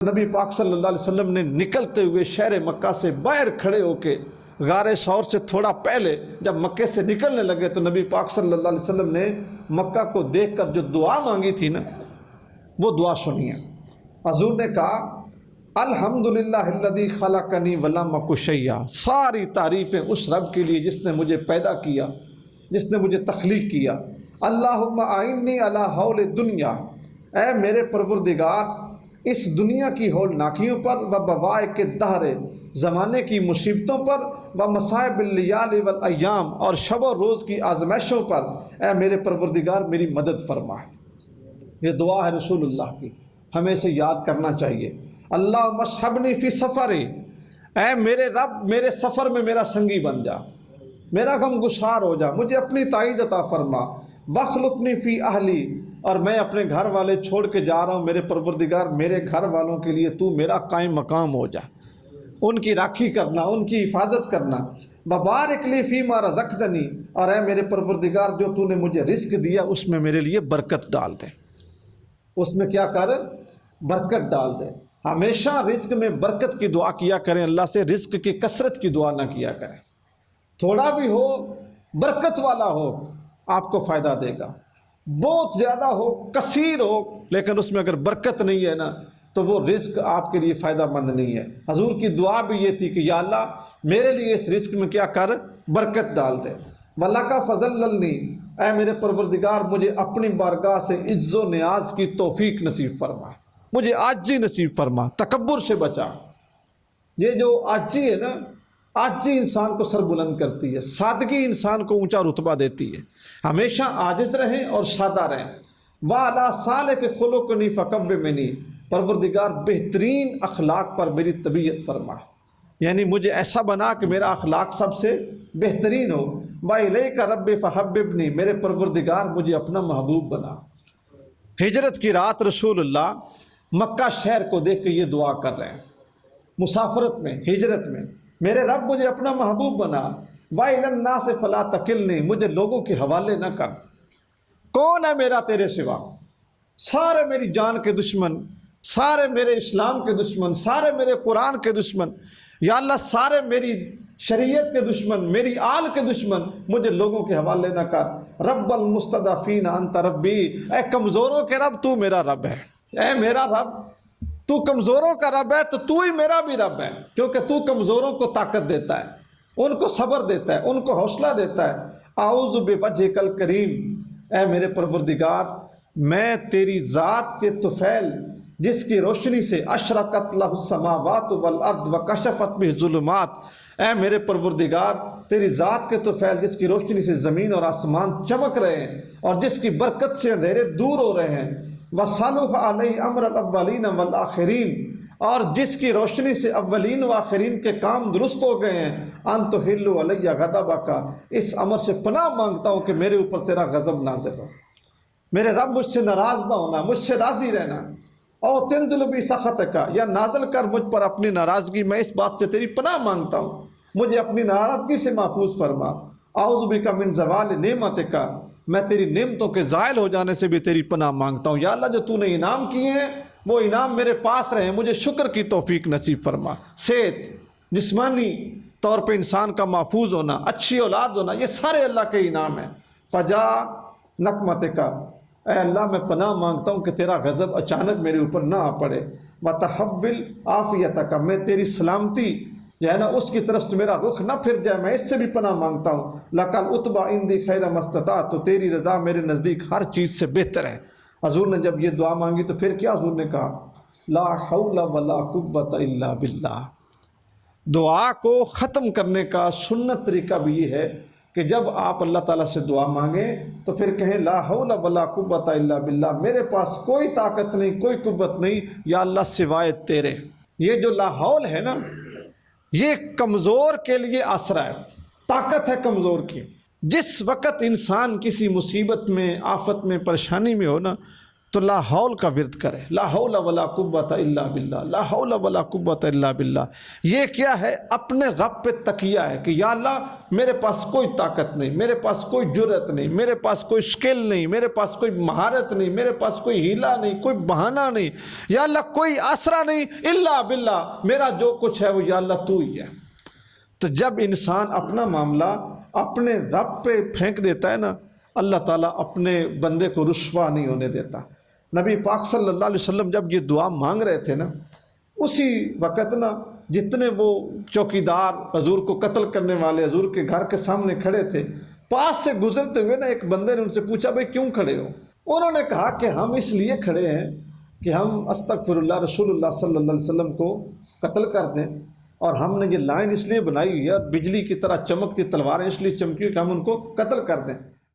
نبی پاک صلی اللہ علیہ وسلم نے نکلتے ہوئے شہر مکہ سے باہر کھڑے ہو کے غار ثور سے تھوڑا پہلے جب مکے سے نکلنے لگے تو نبی پاک صلی اللہ علیہ وسلم نے مکہ کو دیکھ کر جو دعا مانگی تھی نا وہ دعا سنی ہے۔ حضور نے کہا الحمدللہ الذی خلقنی ولم اک شیئا، ساری تعریفیں اس رب کے لیے جس نے مجھے پیدا کیا، جس نے مجھے تخلیق کیا۔ اللہم اعنی علی حول دنیا، اے میرے پروردگار اس دنیا کی ہولناکیوں پر و بوائق الدہر، زمانے کی مصیبتوں پر و مصائب اللیال والایام، اور شب و روز کی آزمائشوں پر اے میرے پروردگار میری مدد فرما۔ یہ دعا ہے رسول اللہ کی، ہمیں اسے یاد کرنا چاہیے۔ اللہم اصحبنی فی سفری، اے میرے رب میرے سفر میں میرا سنگی بن جا، میرا غم گسار ہو جا، مجھے اپنی تائید عطا فرما۔ واخلفنی فی اہلی، اور میں اپنے گھر والے چھوڑ کے جا رہا ہوں، میرے پروردگار میرے گھر والوں کے لیے تو میرا قائم مقام ہو جا، ان کی راکھی کرنا، ان کی حفاظت کرنا۔ وبارک لی فیما رزقتنی، اور اے میرے پروردگار جو تو نے مجھے رزق دیا اس میں میرے لیے برکت ڈال دے، اس میں کیا کر برکت ڈال دے۔ ہمیشہ رزق میں برکت کی دعا کیا کریں، اللہ سے رزق کی کثرت کی دعا نہ کیا کریں۔ تھوڑا بھی ہو برکت والا ہو آپ کو فائدہ دے گا، بہت زیادہ ہو کثیر ہو لیکن اس میں اگر برکت نہیں ہے نا تو وہ رزق آپ کے لیے فائدہ مند نہیں ہے۔ حضور کی دعا بھی یہ تھی کہ یا اللہ میرے لیے اس رزق میں کیا کر برکت ڈال دے۔ وَلَكَ فَضَلَّلْنِي، اے میرے پروردگار مجھے اپنی بارگاہ سے عز و نیاز کی توفیق نصیب فرما، مجھے عاجزی نصیب فرما، تکبر سے بچا۔ یہ جو عاجزی ہے نا، عاجزی انسان کو سر بلند کرتی ہے، سادگی انسان کو اونچا رتبہ دیتی ہے۔ ہمیشہ عاجز رہیں اور سادہ رہیں۔ وَعَلَىٰ صَالِحِ خُلُقِنِ فَقَوِّمْنِي، پروردگار بہترین اخلاق پر میری طبیعت فرما، یعنی مجھے ایسا بنا کہ میرا اخلاق سب سے بہترین ہو۔ وَإِلَيْكَ رَبِّ فَحَبِّبْنِي، میرے پروردگار مجھے اپنا محبوب بنا۔ ہجرت کی رات رسول اللہ مکہ شہر کو دیکھ کے یہ دعا کر رہے ہیں، مسافرت میں، ہجرت میں، میرے رب مجھے اپنا محبوب بنا۔ وَإِلَى النَّاسِ فَلَا تَكِلْنِي، مجھے لوگوں کے حوالے نہ کر، کون ہے میرا تیرے سوا، سارے میری جان کے دشمن، سارے میرے اسلام کے دشمن، سارے میرے قرآن کے دشمن، یا اللہ سارے میری شریعت کے دشمن، میری آل کے دشمن، مجھے لوگوں کے حوالے نہ کر۔ رب المستضعفین انت ربی، اے کمزوروں کے رب تو میرا رب ہے، اے میرا رب تو کمزوروں کا رب ہے تو تو ہی میرا بھی رب ہے، کیونکہ تو کمزوروں کو طاقت دیتا ہے، ان کو صبر دیتا ہے، ان کو حوصلہ دیتا ہے۔ اعوذ بوجہک الکریم، اے میرے پروردگار میں تیری ذات کے طفیل جس کی روشنی سے اشرقت لہ السماوات والارض وکشفت بہ الظلمات، اے میرے پروردگار تیری ذات کے طفیل جس کی روشنی سے زمین اور آسمان چمک رہے ہیں اور جس کی برکت سے اندھیرے دور ہو رہے ہیں۔ وَصَلُحَ عَلَيْهِ أَمْرَ الْأَوَّلِينَ وَالْآخِرِينَ، اور جس کی روشنی سے اولین و آخرین کے کام درست ہو گئے ہیں۔ أَن تُحِلُّ عَلَيَّ غَضَبَكَ، اس امر سے پناہ مانگتا ہوں کہ میرے اوپر تیرا غضب نازل ہو، میرے رب مجھ سے ناراض نہ ہونا، مجھ سے راضی رہنا۔ او تنزل بی سخطک، یا نازل کر مجھ پر اپنی ناراضگی، میں اس بات سے تیری پناہ مانگتا ہوں، مجھے اپنی ناراضگی سے محفوظ فرما۔ اعوذ بک من زوال نعمتک، میں تیری نعمتوں کے زائل ہو جانے سے بھی تیری پناہ مانگتا ہوں۔ یا اللہ جو تو نے انعام کیے ہیں وہ انعام میرے پاس رہے، مجھے شکر کی توفیق نصیب فرما۔ صحت، جسمانی طور پہ انسان کا محفوظ ہونا، اچھی اولاد ہونا، یہ سارے اللہ کے انعام ہیں۔ فجا نقمتک، اے اللہ میں پناہ مانگتا ہوں کہ تیرا غضب اچانک میرے اوپر نہ آ پڑے۔ وتحول عافیتک، میں تیری سلامتی جو ہے نا اس کی طرف سے میرا رخ نہ پھر جائے، میں اس سے بھی پناہ مانگتا ہوں۔ لَقَدْ اُتْبَعَ عِنْدِي خَيْرَ مَا اسْتَطَعْتُ، تو تیری رضا میرے نزدیک ہر چیز سے بہتر ہے۔ حضور نے جب یہ دعا مانگی تو پھر کیا حضور نے کہا؟ لا حول ولا قوت الا باللہ۔ دعا کو ختم کرنے کا سنت طریقہ بھی یہ ہے کہ جب آپ اللہ تعالیٰ سے دعا مانگیں تو پھر کہیں لا حول ولا قوت الا باللہ، میرے پاس کوئی طاقت نہیں، کوئی قوت نہیں یا اللہ سوائے تیرے۔ یہ جو لا حول ہے نا یہ کمزور کے لیے آسرا ہے، طاقت ہے کمزور کی۔ جس وقت انسان کسی مصیبت میں، آفت میں، پریشانی میں ہو نا تو لا حول کا ورد کرے، لا حول ولا قوت الا باللہ، لا حول ولا قوت الا باللہ۔ یہ کیا ہے؟ اپنے رب پہ تکیہ ہے کہ یا اللہ میرے پاس کوئی طاقت نہیں، میرے پاس کوئی جرأت نہیں، میرے پاس کوئی سکل نہیں، میرے پاس کوئی مہارت نہیں، میرے پاس کوئی ہیلہ نہیں، کوئی بہانہ نہیں، یا اللہ کوئی آسرا نہیں الا باللہ، میرا جو کچھ ہے وہ یا اللہ تو ہی ہے۔ تو جب انسان اپنا معاملہ اپنے رب پہ پھینک دیتا ہے نا، اللہ تعالیٰ اپنے بندے کو رسوا نہیں ہونے دیتا۔ نبی پاک صلی اللہ علیہ وسلم جب یہ دعا مانگ رہے تھے نا، اسی وقت نا جتنے وہ چوکیدار حضور کو قتل کرنے والے حضور کے گھر کے سامنے کھڑے تھے، پاس سے گزرتے ہوئے نا ایک بندے نے ان سے پوچھا بھائی کیوں کھڑے ہو؟ انہوں نے کہا کہ ہم اس لیے کھڑے ہیں کہ ہم استغفر اللہ رسول اللہ صلی اللہ علیہ وسلم کو قتل کر دیں، اور ہم نے یہ لائن اس لیے بنائی ہوئی ہے، اور بجلی کی طرح چمکتی تلواریں اس لیے چمکی کہ ہم ان کو قتل کر دیں۔